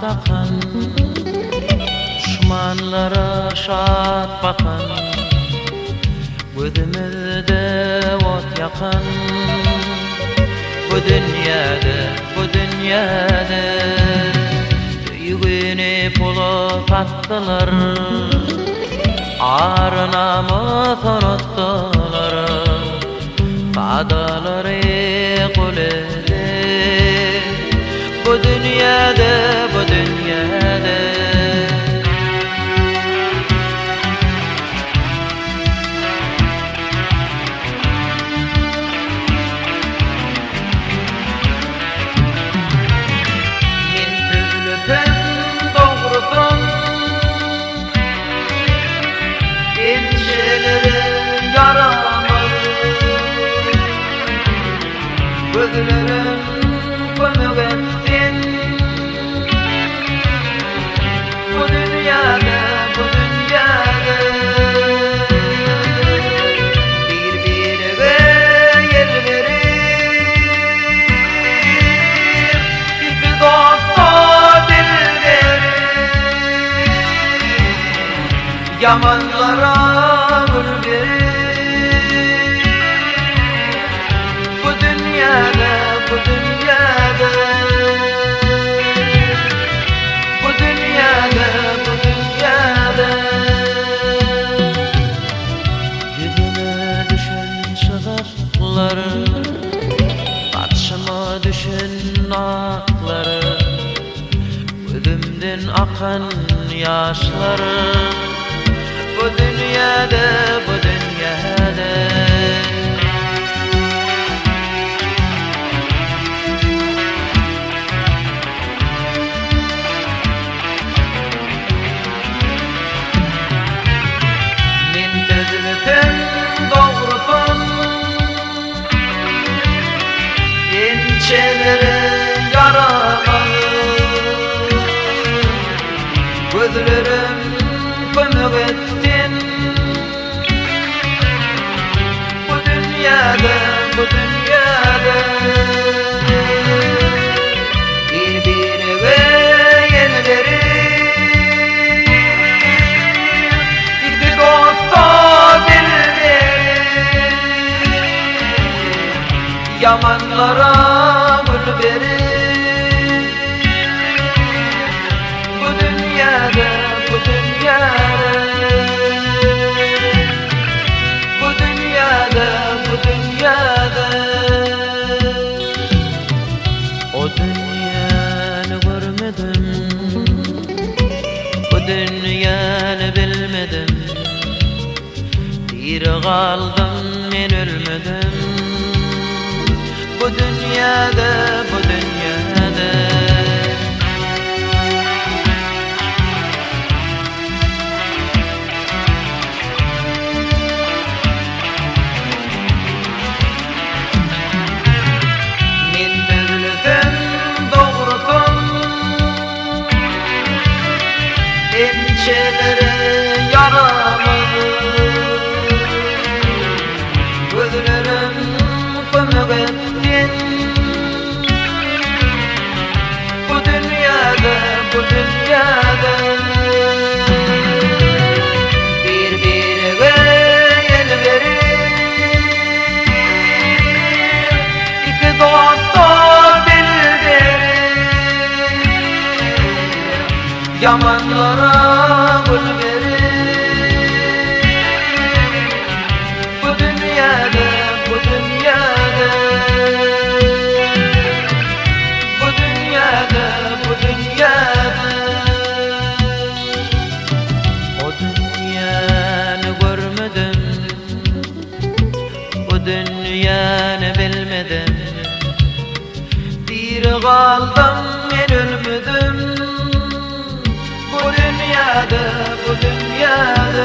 akan, düşmanlara şat bakan, gözümüzde ot yakan. Bu dünyada büyüğünü bulup attılar, ar namus unuttular. Fadaları kul ede, bu dünyada gözlerim kömük etsin. Bu dünyada birbirine yer verip iki dosta dil verip yamanlara gül verip bu dünyada yüzüme düşen şıkakları, karşıma düşen akları, gözümden akan yaşları. Bu dünyada sen doğrusun, inçeleri yaramalı, gözlerim kömük etsin. Bu dünyada birbirine yer verip iki dosta yamanlara gül verip bu dünyada o dünyanı görmedim, bu dünyanı bilmedim. Bir kaldım men ölmedim. Bu dünyada men sözlüsün doğrusun, ençeleri yaramalı, gözlerim kömük etsin. Bu dünyada birbirine yer verip iki dosta dil verip yamanlara gül verip bu dünyada o dünyanı görmedim, bu dünyanı bilmedim. Bir kaldım men ölmedim. Bu dünyada bu dünyada